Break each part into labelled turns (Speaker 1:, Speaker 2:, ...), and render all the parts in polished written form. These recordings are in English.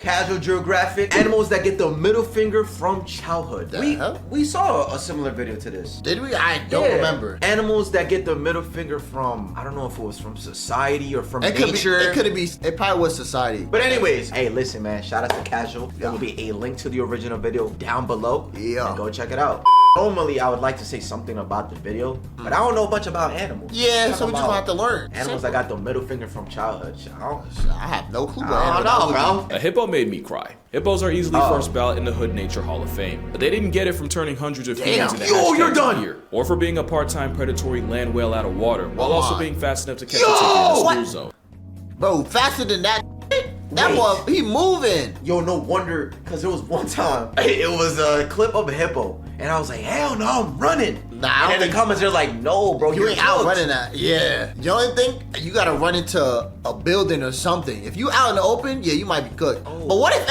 Speaker 1: Casual Geographic, animals that get the middle finger from childhood. We saw a similar video to this.
Speaker 2: Did we? I don't remember.
Speaker 1: Animals that get the middle finger from, I don't know if it was from society or from nature.
Speaker 2: It probably was society.
Speaker 1: But anyways, hey, listen, man, shout out to Casual. There will be a link to the original video down below. Yeah. And go check it out. Normally, I would like to say something about the video, but I don't know much about animals.
Speaker 2: Yeah, so we just gonna have to learn.
Speaker 1: Animals that got the middle finger from childhood.
Speaker 2: I have no clue.
Speaker 1: I don't know, bro.
Speaker 3: A hippo made me cry. Hippos are easily first ballot in the Hood Nature Hall of Fame, but they didn't get it from turning hundreds of humans into hashtags a year, or for being a part-time predatory land whale out of water, while also being fast enough to catch a ticket in a school zone.
Speaker 2: Bro, faster than that. That boy, he moving.
Speaker 1: Yo, no wonder, because there was one time, it was a clip of a hippo, and I was like, hell no, I'm running.
Speaker 2: Nah,
Speaker 1: and in the comments, they're like, no, bro,
Speaker 2: you ain't out running that. Yeah. The only thing, you gotta run into a building or something. If you out in the open, yeah, you might be good. But what if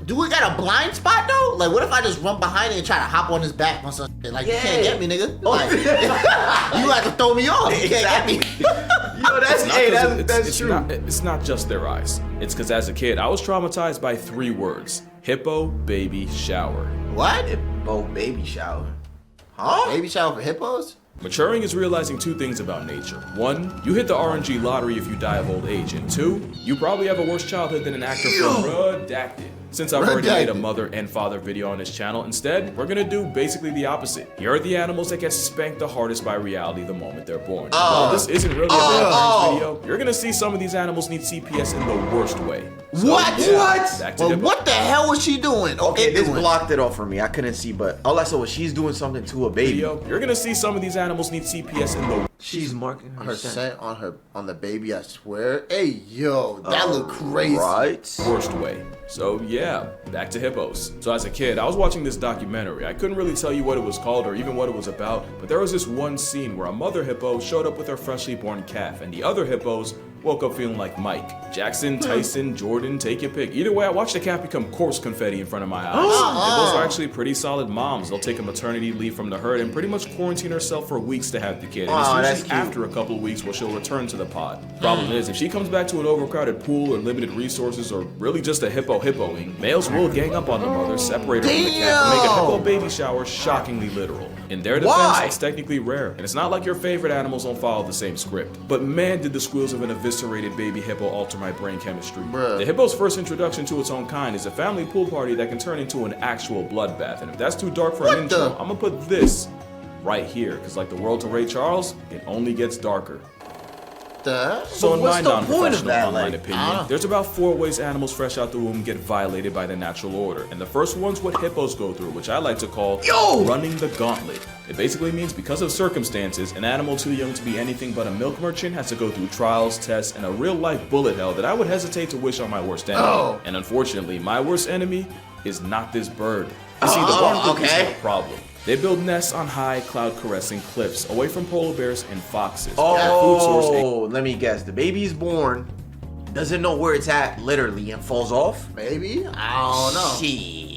Speaker 2: do we got a blind spot though? Like, what if I just run behind it and try to hop on his back or something? Like, you can't get me, nigga. Like, you have to throw me off. You can't get me.
Speaker 1: Yo, that's true.
Speaker 3: It's not just their eyes. It's because as a kid, I was traumatized by 3 words: hippo, baby, shower.
Speaker 2: What?
Speaker 1: Hippo, baby shower. Huh?
Speaker 2: Baby shower for hippos?
Speaker 3: Maturing is realizing 2 things about nature. 1, you hit the RNG lottery if you die of old age. And 2, you probably have a worse childhood than an actor from Redacted. Since I've already made a mother and father video on this channel, instead, we're gonna do basically the opposite. Here are the animals that get spanked the hardest by reality the moment they're born. While this isn't really a bad video, you're gonna see some of these animals need CPS in the worst way. So,
Speaker 2: what?
Speaker 3: Back to
Speaker 2: what the hell was she doing?
Speaker 1: Okay, this blocked it off for me. I couldn't see, but all I saw was she's doing something to a baby.
Speaker 3: You're gonna see some of these animals need CPS in the
Speaker 1: She's marking
Speaker 2: her scent on the baby, I swear. Hey, yo, that look crazy.
Speaker 1: Right.
Speaker 3: Worst way. So yeah, back to hippos. So as a kid, I was watching this documentary. I couldn't really tell you what it was called or even what it was about, but there was this one scene where a mother hippo showed up with her freshly born calf, and the other hippos woke up feeling like Mike. Jackson, Tyson, Jordan, take your pick. Either way, I watched the calf become coarse confetti in front of my eyes. Hippos are actually pretty solid moms. They'll take a maternity leave from the herd and pretty much quarantine herself for weeks to have the kid. And it's usually after a couple of weeks where she'll return to the pod. Problem is, if she comes back to an overcrowded pool or limited resources or really just a hippoing, males will gang up on the mother, separate her from the calf, and make a hippo baby shower shockingly literal. In their defense, it's technically rare, and it's not like your favorite animals don't follow the same script. But man, did the squeals of an eviscerated baby hippo alter my brain chemistry. The hippo's first introduction to its own kind is a family pool party that can turn into an actual bloodbath. And if that's too dark for an intro, I'm gonna put this right here, because like the world to Ray Charles, it only gets darker. So in my non-professional online opinion, there's about 4 ways animals fresh out the womb get violated by the natural order. And the first one's what hippos go through, which I like to call running the gauntlet. It basically means because of circumstances, an animal too young to be anything but a milk merchant has to go through trials, tests, and a real-life bullet hell that I would hesitate to wish on my worst enemy. And unfortunately, my worst enemy is not this bird. You see, the barnacle is a problem. They build nests on high, cloud-caressing cliffs, away from polar bears and foxes.
Speaker 1: Let me guess. The baby's born, doesn't know where it's at, literally, and falls off?
Speaker 2: Maybe? I don't know.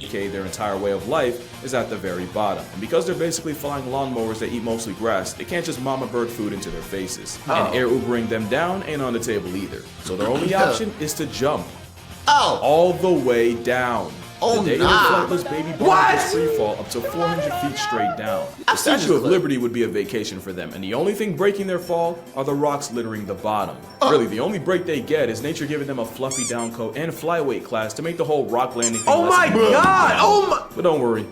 Speaker 3: Okay, their entire way of life is at the very bottom. And because they're basically flying lawnmowers that eat mostly grass, they can't just mama bird food into their faces. And air Ubering them down ain't on the table either. So their only option is to jump. All the way down. The day of flightless baby barnacles free fall up to 400 feet straight down. The Statue of Liberty would be a vacation for them, and the only thing breaking their fall are the rocks littering the bottom. Really, the only break they get is nature giving them a fluffy down coat and flyweight class to make the whole rock landing thing But don't worry,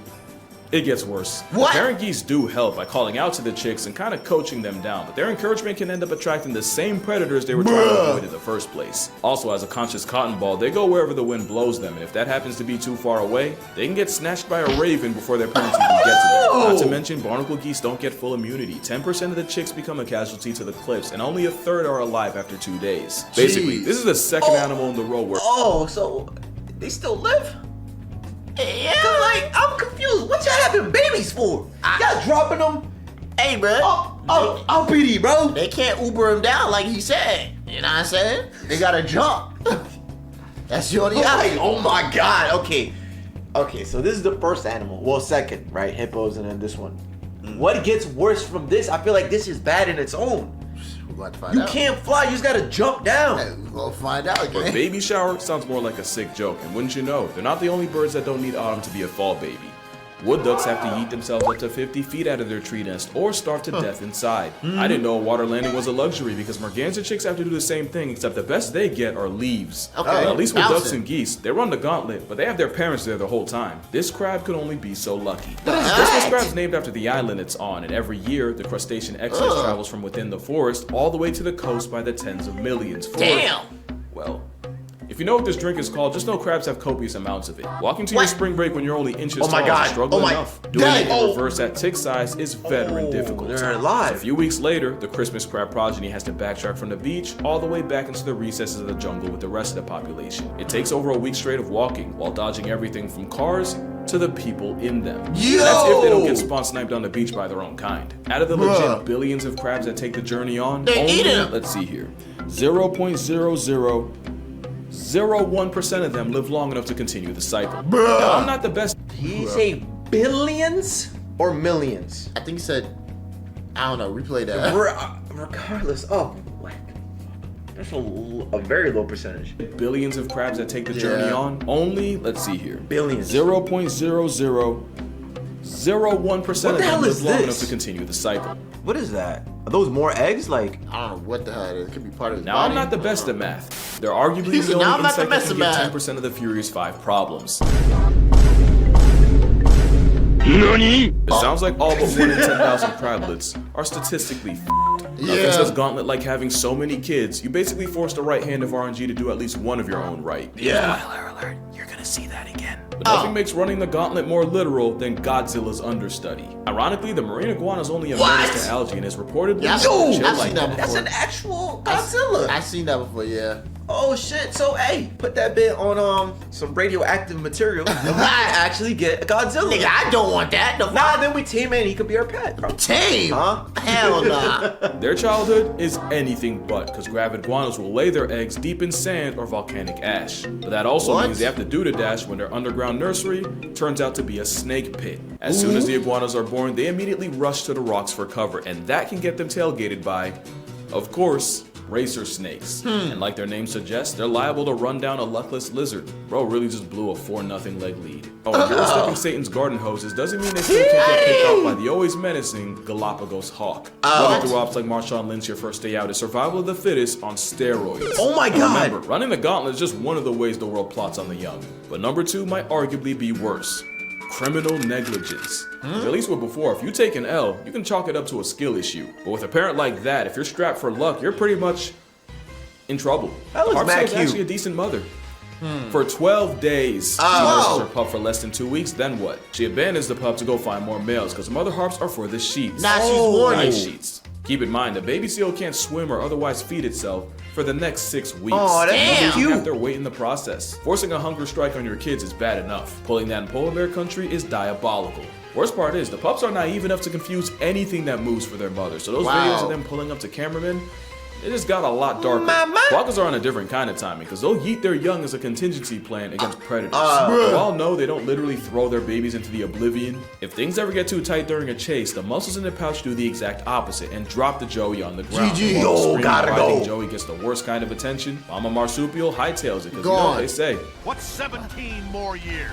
Speaker 3: it gets worse. Parent geese do help by calling out to the chicks and kind of coaching them down, but their encouragement can end up attracting the same predators they were trying to avoid in the first place. Also, as a conscious cotton ball, they go wherever the wind blows them, and if that happens to be too far away, they can get snatched by a raven before their parents even get to them. Not to mention, barnacle geese don't get full immunity. 10% of the chicks become a casualty to the cliffs, and only a third are alive after 2 days. Basically, this is the second animal in the row where—
Speaker 1: so they still live? Yeah, like, I'm confused. What y'all having babies for? Y'all dropping them?
Speaker 2: Hey, bro.
Speaker 1: I'll pity, bro.
Speaker 2: They can't Uber him down like he said. You know what I'm saying? They gotta jump. That's the only option.
Speaker 1: Oh my God. Okay, so this is the first animal. Well, second, right? Hippos, and then this one. What gets worse from this? I feel like this is bad in its own.
Speaker 2: We're going to find
Speaker 1: You
Speaker 2: out.
Speaker 1: can't fly. You just gotta jump down.
Speaker 2: Hey, we'll find out,
Speaker 3: But
Speaker 2: okay?
Speaker 3: baby shower sounds more like a sick joke, and wouldn't you know, they're not the only birds that don't need autumn to be a fall baby. Wood ducks have to yeet themselves up to 50 feet out of their tree nest or starve to death inside. I didn't know water landing was a luxury because merganser chicks have to do the same thing, except the best they get are leaves.
Speaker 2: Okay.
Speaker 3: Well, at least with ducks
Speaker 2: Bouncing.
Speaker 3: and geese, they run the gauntlet, but they have their parents there the whole time. This crab could only be so lucky. This crab's named after the island it's on, and every year, the crustacean exodus travels from within the forest all the way to the coast by the tens of millions. Well, if you know what this drink is called, just know crabs have copious amounts of it. Walking to your spring break when you're only inches
Speaker 1: Oh my
Speaker 3: tall
Speaker 1: God.
Speaker 3: is a struggle
Speaker 1: Oh my
Speaker 3: enough. Doing it in
Speaker 2: God.
Speaker 3: reverse at tick size is veteran difficult.
Speaker 1: They're alive.
Speaker 3: So a few weeks later, the Christmas crab progeny has to backtrack from the beach all the way back into the recesses of the jungle with the rest of the population. It takes over a week straight of walking while dodging everything from cars to the people in them.
Speaker 2: Yo!
Speaker 3: That's if they don't get spawn sniped on the beach by their own kind. Out of the legit billions of crabs that take the journey on,
Speaker 2: They eat 'em.
Speaker 3: let's see here, 0.0001% of them live long enough to continue the cycle. Now, I'm not the best.
Speaker 1: Did he say billions or millions?
Speaker 2: I think he said, I don't know, replay that.
Speaker 1: Regardless of, like, that's a very low percentage.
Speaker 3: Billions of crabs that take the journey on. Only, let's see here,
Speaker 1: Billions.
Speaker 3: 0.0001%
Speaker 1: What
Speaker 3: of
Speaker 1: the hell
Speaker 3: them
Speaker 1: is
Speaker 3: live long
Speaker 1: this?
Speaker 3: enough to continue the cycle.
Speaker 1: What is that? Are those more eggs? Like,
Speaker 2: I don't know what the hell it is. It could be part of his
Speaker 3: Now,
Speaker 2: body.
Speaker 3: I'm not the best at math. They're arguably
Speaker 2: He said,
Speaker 3: the
Speaker 2: "Now
Speaker 3: only
Speaker 2: I'm not the
Speaker 3: insect that
Speaker 2: best
Speaker 3: can
Speaker 2: at
Speaker 3: get
Speaker 2: math."
Speaker 3: 10% of the Furious 5 problems.
Speaker 4: NANI?
Speaker 3: It sounds like all but 1 in 10,000 crablets are statistically f***ed. Now, since this gauntlet like having so many kids, you basically force the right hand of RNG to do at least one of your own right.
Speaker 1: yeah.
Speaker 3: Spoiler alert, you're gonna see that again. But nothing makes running the gauntlet more literal than Godzilla's understudy. Ironically, the marine iguana is only a menace to algae and is reportedly
Speaker 2: Yeah,
Speaker 3: chill
Speaker 2: I've
Speaker 3: like
Speaker 2: seen that
Speaker 3: that.
Speaker 1: That's
Speaker 2: before.
Speaker 1: an actual Godzilla.
Speaker 2: I seen that before, yeah.
Speaker 1: Oh shit! So hey, put that bit on some radioactive material, and we can actually get a Godzilla.
Speaker 2: Nigga, I don't want that. The
Speaker 1: Nah, then we team in. He could be our pet, bro.
Speaker 2: tame.
Speaker 1: Huh?
Speaker 2: Hell nah.
Speaker 3: Their childhood is anything but, because gravid iguanas will lay their eggs deep in sand or volcanic ash. But that also
Speaker 2: What?
Speaker 3: means they have to do the dash when their underground nursery turns out to be a snake pit. As soon as the iguanas are born, they immediately rush to the rocks for cover, and that can get them tailgated by, of course, racer snakes. And like their name suggests, they're liable to run down a luckless lizard. Bro really just blew a 4-0 leg lead. Oh, and overstepping Satan's garden hoses doesn't mean they still can't get picked off by the always menacing Galapagos hawk. Running through ops like Marshawn Lynch your first day out is survival of the fittest on steroids.
Speaker 1: Oh my
Speaker 3: And
Speaker 1: God.
Speaker 3: remember, running the gauntlet is just one of the ways the world plots on the young. But number 2 might arguably be worse. Criminal negligence. At least with before, if you take an L, you can chalk it up to a skill issue. But with a parent like that, if you're strapped for luck, you're pretty much in trouble.
Speaker 1: That looks
Speaker 3: Harp's
Speaker 1: mad
Speaker 3: is
Speaker 1: cute.
Speaker 3: actually a decent mother. For 12 days, she nurses her pup for less than 2 weeks, then what? She abandons the pup to go find more males, because mother harps are for the sheets.
Speaker 2: Nah, she's
Speaker 1: Oh.
Speaker 2: warning.
Speaker 3: Night sheets. Keep in mind, the baby seal can't swim or otherwise feed itself for the next 6 weeks.
Speaker 1: Oh, that's
Speaker 2: Damn.
Speaker 1: cute.
Speaker 3: Have their weight in the process. Forcing a hunger strike on your kids is bad enough. Pulling that in polar bear country is diabolical. Worst part is, the pups are naive enough to confuse anything that moves for their mother. So those videos of them pulling up to cameramen, it just got a lot darker.
Speaker 1: Mama.
Speaker 3: Quokkas are on a different kind of timing, because they'll yeet their young as a contingency plan against predators. We all know they don't literally throw their babies into the oblivion. If things ever get too tight during a chase, the muscles in the pouch do the exact opposite and drop the Joey on the ground.
Speaker 2: GG.
Speaker 3: While the
Speaker 1: Yo,
Speaker 3: screaming,
Speaker 1: gotta
Speaker 3: writhing
Speaker 1: go.
Speaker 3: Joey gets the worst kind of attention. Mama Marsupial hightails it, because you
Speaker 2: Go
Speaker 3: know
Speaker 2: on.
Speaker 3: what they say.
Speaker 4: What's 17 more years?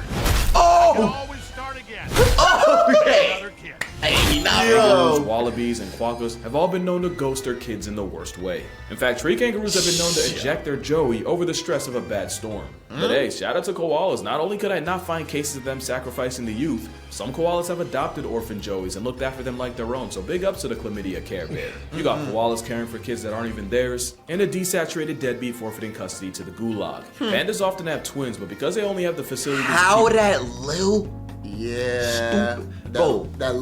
Speaker 1: Oh!
Speaker 4: Always start again.
Speaker 1: Oh!
Speaker 4: Another kid.
Speaker 3: Kangaroos, wallabies, and quokkas have all been known to ghost their kids in the worst way. In fact, tree kangaroos have been known to eject their joey over the stress of a bad storm. But hey, shout out to koalas. Not only could I not find cases of them sacrificing the youth, some koalas have adopted orphan joeys and looked after them like their own, so big ups to the chlamydia care bear. You got koalas caring for kids that aren't even theirs, and a desaturated deadbeat forfeiting custody to the gulag. Pandas often have twins, but because they only have the facility to
Speaker 1: How
Speaker 3: keep
Speaker 1: that little?
Speaker 2: Yeah.
Speaker 1: Stupid. Bro.
Speaker 2: That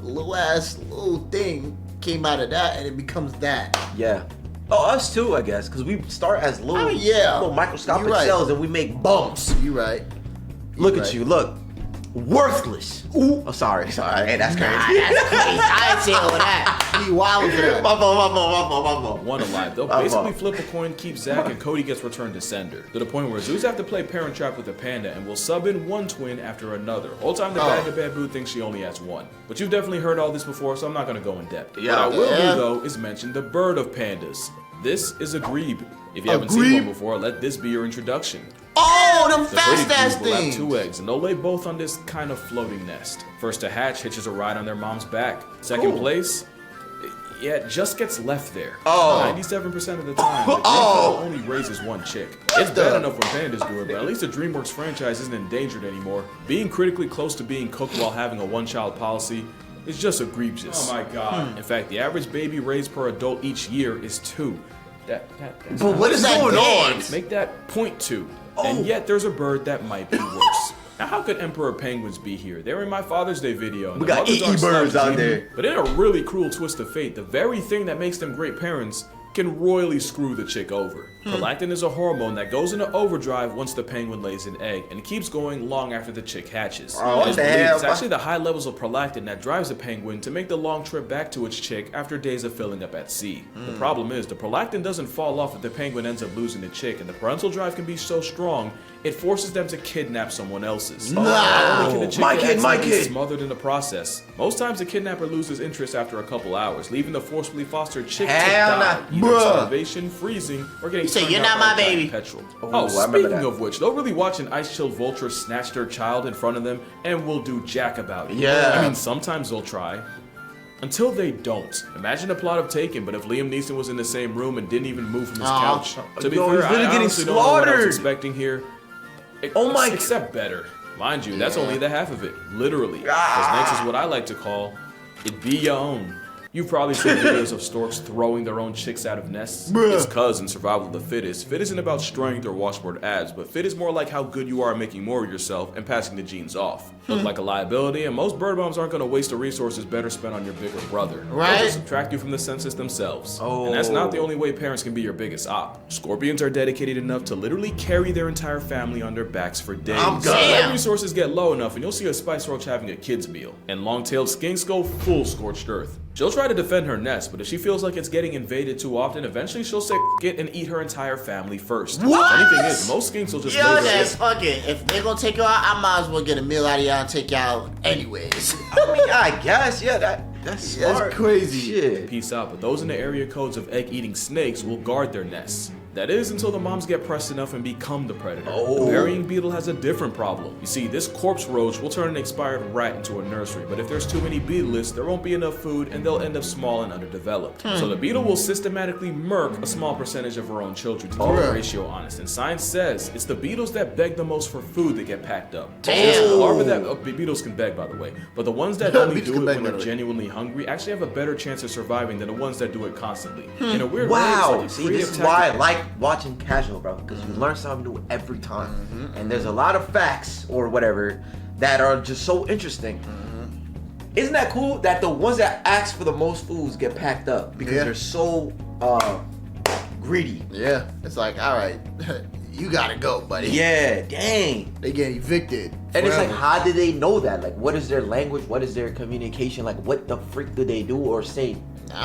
Speaker 2: little thing came out of that and it becomes that.
Speaker 1: Yeah. Oh, us too, I guess, because we start as little,
Speaker 2: Oh, yeah.
Speaker 1: little microscopic
Speaker 2: You're right.
Speaker 1: cells and we make bumps.
Speaker 2: You right.
Speaker 1: Look
Speaker 2: right.
Speaker 1: at you, look. worthless. Ooh. Oh, sorry. Hey, that's crazy.
Speaker 2: Nah, that's crazy. I ain't say all that. You wild for that.
Speaker 1: My fault.
Speaker 3: One alive. They'll basically flip a coin, keep Zach, and Cody gets returned to sender. To the point where Zeus have to play Parent Trap with the panda and will sub in one twin after another. Whole time the bag of bamboo thinks she only has one. But you've definitely heard all this before, so I'm not gonna go in depth. What I will do though is mention the bird of pandas. This is a grebe. If you haven't seen one before, let this be your introduction.
Speaker 2: Oh, them
Speaker 3: The
Speaker 2: fast ass
Speaker 3: grebe will have
Speaker 2: things.
Speaker 3: 2 eggs, and they'll lay both on this kind of floating nest. First to hatch hitches a ride on their mom's back. Second place, yeah, it just gets left there. 97% of the time, the grebe only raises one chick. It's bad enough when pandas do it, but at least the DreamWorks franchise isn't endangered anymore. Being critically close to being cooked while having a one-child policy is just egregious. Oh my god. In fact, the average baby raised per adult each year is 2.
Speaker 2: But what is that going on?
Speaker 3: Make that 0.2. And yet there's a bird that might be worse. Now, how could emperor penguins be here? They were in my Father's Day video. And
Speaker 1: We got EE birds out there.
Speaker 3: But in a really cruel twist of fate, the very thing that makes them great parents can royally screw the chick over. Prolactin is a hormone that goes into overdrive once the penguin lays an egg, and it keeps going long after the chick hatches. It's actually the high levels of prolactin that drives the penguin to make the long trip back to its chick after days of filling up at sea. The problem is, the prolactin doesn't fall off if the penguin ends up losing the chick, and the parental drive can be so strong, it forces them to kidnap someone else's. Not only can the chick get accidentally smothered in the process, most times the kidnapper loses interest after a couple hours, leaving the forcibly fostered chick to die, either starvation, freezing, or getting
Speaker 2: Say, you're not my baby.
Speaker 3: Petrol. Speaking of which, they'll really watch an ice-chilled vulture snatch their child in front of them and will do jack about it.
Speaker 1: Yeah.
Speaker 3: I mean, sometimes they'll try. Until they don't. Imagine a plot of Taken, but if Liam Neeson was in the same room and didn't even move from his couch. To be fair, I honestly don't know what I was expecting here. Except better. Mind you, that's only the half of it. Literally. Because next is what I like to call, it be your own. You've probably seen videos of storks throwing their own chicks out of nests. It's cuz in survival of the fittest. Fit isn't about strength or washboard abs, but fit is more like how good you are at making more of yourself and passing the genes off. Look like a liability, and most bird moms aren't gonna waste the resources better spent on your bigger brother.
Speaker 2: Right.
Speaker 3: They'll just subtract you from the census themselves. And that's not the only way parents can be your biggest op. Scorpions are dedicated enough to literally carry their entire family on their backs for days. Let resources get low enough, and you'll see a spice roach having a kid's meal. And long-tailed skinks go full scorched earth. She'll try to defend her nest, but if she feels like it's getting invaded too often, eventually she'll say it and eat her entire family first.
Speaker 2: What?
Speaker 3: Funny thing is, most skinks will just lay their eggs.
Speaker 2: Fuck it. If they're gonna take you out, I might as well get a meal out of y'all and take you out anyways.
Speaker 1: I mean, I guess, that's smart.
Speaker 2: That's crazy.
Speaker 1: Shit.
Speaker 3: Peace out, but those in the area codes of egg-eating snakes will guard their nests. That is until the moms get pressed enough and become the predator. The burying beetle has a different problem. You see, this corpse roach will turn an expired rat into a nursery, but if there's too many beetleists, there won't be enough food and they'll end up small and underdeveloped. So the beetle will systematically murk a small percentage of her own children to keep the ratio honest. And science says it's the beetles that beg the most for food that get packed up.
Speaker 2: Damn.
Speaker 3: The larvae that beetles can beg, by the way, but the ones that only do it when they're genuinely hungry actually have a better chance of surviving than the ones that do it constantly. In a weird way, it's like a
Speaker 1: See,
Speaker 3: creative
Speaker 1: this is why I
Speaker 3: tactic.
Speaker 1: like watching Casual, bro, because you learn something new every time. And there's a lot of facts or whatever that are just so interesting. Isn't that cool that the ones that ask for the most foods get packed up because they're so greedy?
Speaker 2: Yeah, it's like, all right, you gotta go, buddy.
Speaker 1: Yeah, dang.
Speaker 2: They get evicted.
Speaker 1: And it's like,
Speaker 2: forever.
Speaker 1: how do they know that? Like, what is their language? What is their communication? Like, what the freak do they do or say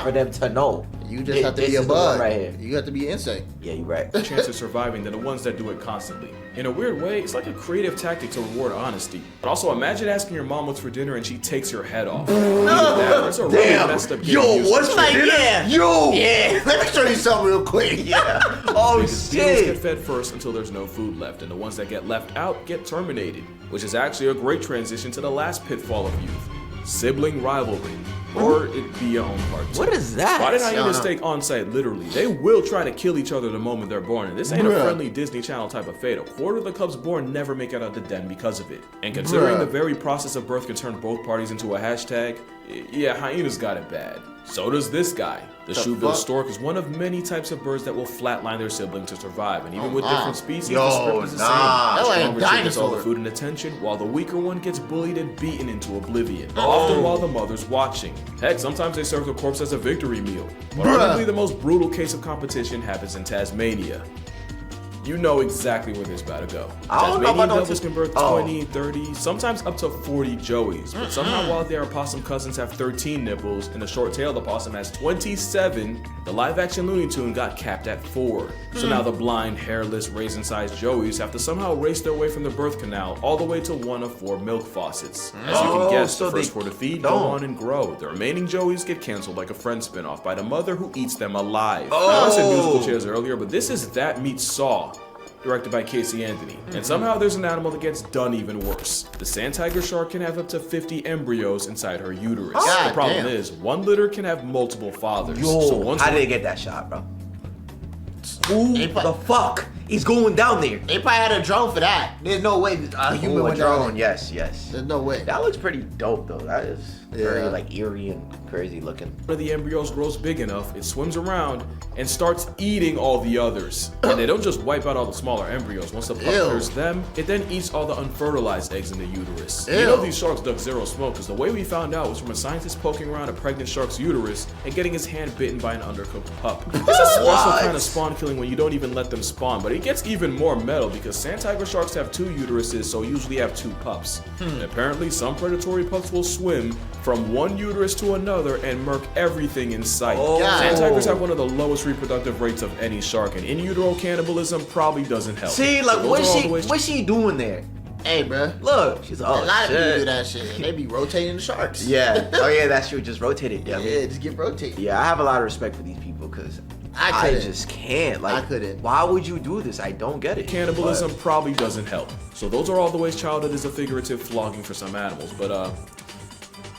Speaker 1: for them to know?
Speaker 2: You just have to be a bud. Right here. You have to be an insect.
Speaker 1: Yeah, you're right.
Speaker 3: Chance of surviving than the ones that do it constantly. In a weird way, it's like a creative tactic to reward honesty. But also, imagine asking your mom what's for dinner and she takes your head off. That's a really messed up game.
Speaker 1: What's for dinner?
Speaker 2: Yeah, let me show you something real quick.
Speaker 1: Yeah. Oh,
Speaker 3: Because beetles get fed first until there's no food left, and the ones that get left out get terminated. Which is actually a great transition to the last pitfall of youth. Sibling rivalry. Or it be your own part.
Speaker 1: What is that?
Speaker 3: Why did hyenas take on site literally? They will try to kill each other the moment they're born, and this ain't a friendly Disney Channel type of fate. A quarter of the cubs born never make it out of the den because of it. And considering the very process of birth can turn both parties into a hashtag, yeah, hyenas got it bad. So does this guy. The shoe-billed stork is one of many types of birds that will flatline their sibling to survive, and even with different species, the script is the same. The stronger chick gets all the food and attention, while the weaker one gets bullied and beaten into oblivion, often while the mother's watching. Heck, sometimes they serve the corpse as a victory meal. But arguably the most brutal case of competition happens in Tasmania. You know exactly where this about to go.
Speaker 1: I don't know
Speaker 3: Tasmanian
Speaker 1: about no
Speaker 3: devils can birth
Speaker 1: oh.
Speaker 3: 20, 30, sometimes up to 40 joeys. But somehow while their opossum cousins have 13 nipples and the short-tailed opossum has 27, the live-action Looney Tune got capped at 4. So now the blind, hairless, raisin-sized joeys have to somehow race their way from the birth canal all the way to one of 4 milk faucets. As you can guess,
Speaker 1: so
Speaker 3: the first
Speaker 1: they
Speaker 3: 4 to feed go on and grow. The remaining joeys get canceled like a Friends spinoff by the mother who eats them alive. Now, I said musical chairs earlier, but this is That Meets Saw, directed by Casey Anthony. And somehow there's an animal that gets done even worse. The sand tiger shark can have up to 50 embryos inside her uterus.
Speaker 2: God
Speaker 3: The problem
Speaker 2: damn.
Speaker 3: is, one litter can have multiple fathers.
Speaker 1: Yo,
Speaker 3: So once
Speaker 1: how did they get that shot, bro? Who the fuck is going down there?
Speaker 2: They probably had a drone for that. There's no way a human
Speaker 1: Oh, a
Speaker 2: went down
Speaker 1: drone.
Speaker 2: there.
Speaker 1: Yes.
Speaker 2: There's no way.
Speaker 1: That looks pretty dope, though. That is very
Speaker 2: Yeah.
Speaker 1: like eerie and crazy looking.
Speaker 3: one of the embryos grows big enough, it swims around and starts eating all the others. And they don't just wipe out all the smaller embryos. Once the pup
Speaker 2: Ew.
Speaker 3: clears them, it then eats all the unfertilized eggs in the uterus.
Speaker 2: Ew.
Speaker 3: You know these sharks duck zero smoke because the way we found out was from a scientist poking around a pregnant shark's uterus and getting his hand bitten by an undercooked pup. It's a special
Speaker 1: What?
Speaker 3: kind of spawn killing when you don't even let them spawn, but it gets even more metal because sand tiger sharks have 2 uteruses, so usually have 2 pups. And apparently some predatory pups will swim from one uterus to another and murk everything in sight.
Speaker 1: Oh.
Speaker 3: Sand tigers have one of the lowest reproductive rates of any shark, and in utero cannibalism probably doesn't help.
Speaker 1: See, like,
Speaker 3: So those
Speaker 1: what's
Speaker 3: are all the ways-
Speaker 1: she doing there?
Speaker 2: Hey, bruh.
Speaker 1: Look, she's
Speaker 2: A lot of people do
Speaker 1: shit.
Speaker 2: that shit. And they be rotating the sharks.
Speaker 1: Yeah. Oh yeah, that's true. Just rotate it. Yeah.
Speaker 2: Yeah, just get rotated.
Speaker 1: Yeah, I have a lot of respect for these people because
Speaker 2: I
Speaker 1: I
Speaker 2: couldn't.
Speaker 1: just can't. Like,
Speaker 2: I couldn't.
Speaker 1: Why would you do this? I don't get it.
Speaker 3: Cannibalism probably doesn't help. So those are all the ways childhood is a figurative flogging for some animals. But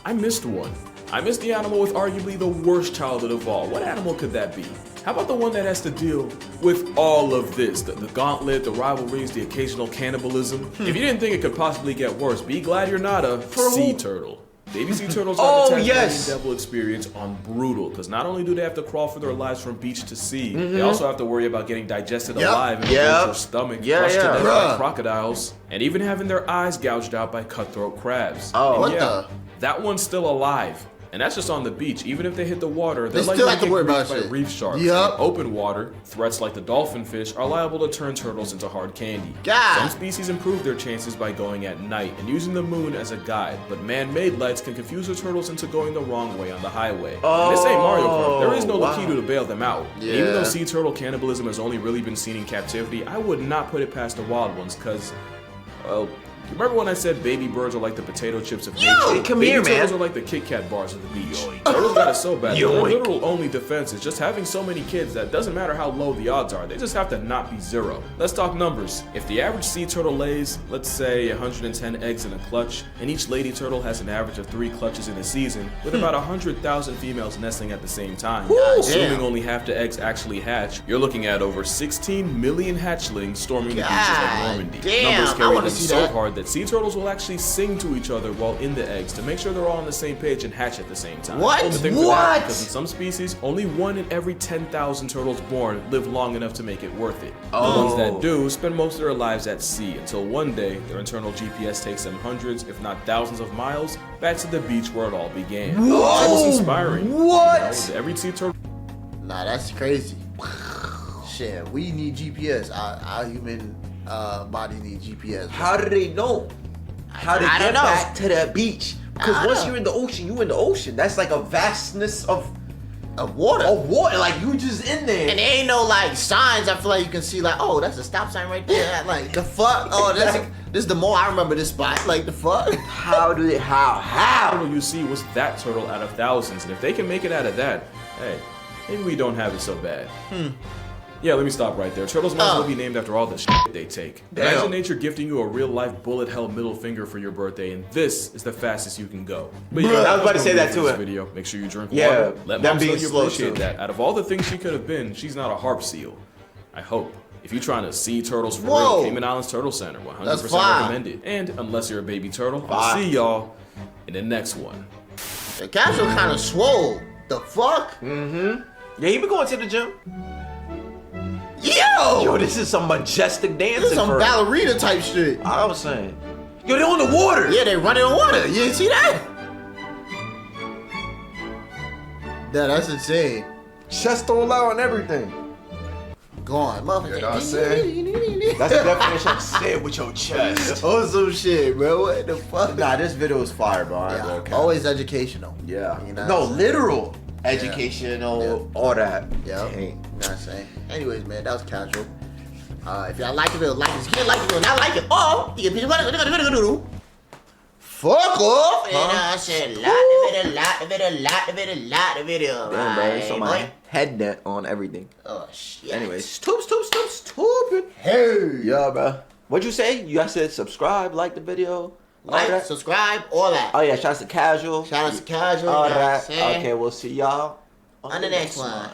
Speaker 3: I missed one. I missed the animal with arguably the worst childhood of all. What animal could that be? How about the one that has to deal with all of this? The gauntlet, the rivalries, the occasional cannibalism. If you didn't think it could possibly get worse, be glad you're not a sea turtle. Baby sea turtles got
Speaker 1: Oh,
Speaker 3: the Tasmanian
Speaker 1: yes.
Speaker 3: devil experience on brutal, because not only do they have to crawl for their lives from beach to sea, they also have to worry about getting digested alive in their stomach,
Speaker 1: Yeah,
Speaker 3: crushed to
Speaker 1: yeah.
Speaker 3: death by
Speaker 2: Bruh.
Speaker 3: crocodiles, and even having their eyes gouged out by cutthroat crabs.
Speaker 1: Oh.
Speaker 3: And
Speaker 2: What
Speaker 3: yeah,
Speaker 2: the?
Speaker 3: that one's still alive. And that's just on the beach. Even if they hit the water, they're
Speaker 2: They
Speaker 3: likely
Speaker 2: still have to
Speaker 3: get
Speaker 2: worry
Speaker 3: griefed
Speaker 2: about
Speaker 3: by
Speaker 2: shit.
Speaker 3: reef sharks.
Speaker 2: Yup.
Speaker 3: In open water, threats like the dolphin fish are liable to turn turtles into hard candy.
Speaker 2: God.
Speaker 3: Some species improve their chances by going at night and using the moon as a guide, but man-made lights can confuse the turtles into going the wrong way on the highway. And this ain't Mario Kart. There is no
Speaker 1: wow.
Speaker 3: Lakitu to bail them out. And
Speaker 2: Yeah.
Speaker 3: even though sea turtle cannibalism has only really been seen in captivity, I would not put it past the wild ones, because, well, remember when I said baby birds are like the potato chips of nature?
Speaker 1: come
Speaker 3: Baby
Speaker 1: here,
Speaker 3: turtles
Speaker 1: man.
Speaker 3: are like the Kit Kat bars of the beach. Turtles got it so bad. Their
Speaker 1: Yoink.
Speaker 3: literal only defense is just having so many kids that it doesn't matter how low the odds are. They just have to not be 0. Let's talk numbers. If the average sea turtle lays, let's say 110 eggs in a clutch, and each lady turtle has an average of 3 clutches in a season, with about 100,000 females nesting at the same time, assuming
Speaker 2: damn.
Speaker 3: only half the eggs actually hatch, you're looking at over 16 million hatchlings storming the beaches
Speaker 2: God
Speaker 3: of Normandy.
Speaker 2: damn,
Speaker 3: Numbers
Speaker 2: I
Speaker 3: carry
Speaker 2: wanna
Speaker 3: them
Speaker 2: see
Speaker 3: so
Speaker 2: that.
Speaker 3: hard that sea turtles will actually sing to each other while in the eggs to make sure they're all on the same page and hatch at the same time.
Speaker 2: What?
Speaker 3: The thing for that,
Speaker 1: What?
Speaker 3: because in some species, only 1 in every 10,000 turtles born live long enough to make it worth it. The ones that do spend most of their lives at sea until one day their internal GPS takes them hundreds, if not thousands of miles back to the beach where it all began. It's almost inspiring.
Speaker 1: What?
Speaker 3: You know, every sea turtle
Speaker 2: Nah, that's crazy. Shit, we need GPS. Our human body needs GPS.
Speaker 1: How do they know? How to
Speaker 2: I
Speaker 1: get
Speaker 2: don't know.
Speaker 1: back to the beach? Because
Speaker 2: I don't
Speaker 1: once
Speaker 2: know.
Speaker 1: you're in the ocean, you in the ocean. That's like a vastness of
Speaker 2: Water.
Speaker 1: water. Like you just in there.
Speaker 2: And there ain't no like signs. I feel like you can see like, oh, that's a stop sign right there. Like the fuck. Oh, this is the more I remember this spot. Like the fuck.
Speaker 1: How do they? How?
Speaker 3: turtle you see was that turtle out of thousands, and if they can make it out of that, hey, maybe we don't have it so bad. Yeah, let me stop right there. Turtles might as well be named after all the shit they take.
Speaker 1: Damn.
Speaker 3: Imagine nature gifting you a real-life bullet-held middle finger for your birthday, and this is the fastest you can go. But
Speaker 1: Bruh, I was about to
Speaker 3: that's
Speaker 1: say
Speaker 3: gonna
Speaker 1: that
Speaker 3: do it for
Speaker 1: too.
Speaker 3: this video. Make sure you drink
Speaker 1: Yeah,
Speaker 3: water. Let
Speaker 1: them
Speaker 3: mom
Speaker 1: being
Speaker 3: know you
Speaker 1: slow,
Speaker 3: appreciate
Speaker 1: too.
Speaker 3: that. Out of all the things she could have been, she's not a harp seal. I hope. If you're trying to see turtles for
Speaker 2: Whoa.
Speaker 3: real, Cayman Islands Turtle Center, 100%
Speaker 2: That's fire.
Speaker 3: recommended. And unless you're a baby turtle, I'll
Speaker 1: Fire.
Speaker 3: see y'all in the next one.
Speaker 2: The capsule kind of swole. The fuck?
Speaker 1: Yeah, you been going to the gym?
Speaker 2: Yo!
Speaker 1: Yo, this is some majestic dancing.
Speaker 2: This is some
Speaker 1: for
Speaker 2: ballerina type shit.
Speaker 1: I was saying. Yo, they're on the water.
Speaker 2: Yeah, they running on water. You didn't see that? That's insane.
Speaker 1: Chest all out and everything.
Speaker 2: gone. Motherfucker.
Speaker 3: You know what I'm saying?
Speaker 1: That's the definition of say it with your chest.
Speaker 2: Oh, some shit, bro. What the fuck?
Speaker 1: Nah, this video is fire, bro. I ain't gonna cap.
Speaker 2: Always educational.
Speaker 1: Yeah.
Speaker 2: You know
Speaker 1: No,
Speaker 2: what I'm saying?
Speaker 1: literal educational, all that.
Speaker 2: Yeah.
Speaker 1: Dang.
Speaker 2: You know what I'm saying? Anyways, man, that was casual. If y'all like the video, like it. If you didn't like the video, not like it. Oh, you get fuck off. And I said, like the video.
Speaker 1: Damn, bro. It's on
Speaker 2: Right,
Speaker 1: my
Speaker 2: boy.
Speaker 1: head net on everything.
Speaker 2: Oh, shit.
Speaker 1: Anyways, stupid.
Speaker 2: Hey.
Speaker 1: Yeah, bro. What'd you say? You guys said subscribe, like the video. all
Speaker 2: Like,
Speaker 1: that?
Speaker 2: subscribe, all that.
Speaker 1: Oh yeah, shout out to Casual.
Speaker 2: Shout out to Casual.
Speaker 1: All
Speaker 2: you know what I'm
Speaker 1: that.
Speaker 2: saying?
Speaker 1: Okay, we'll see y'all
Speaker 2: On the next one.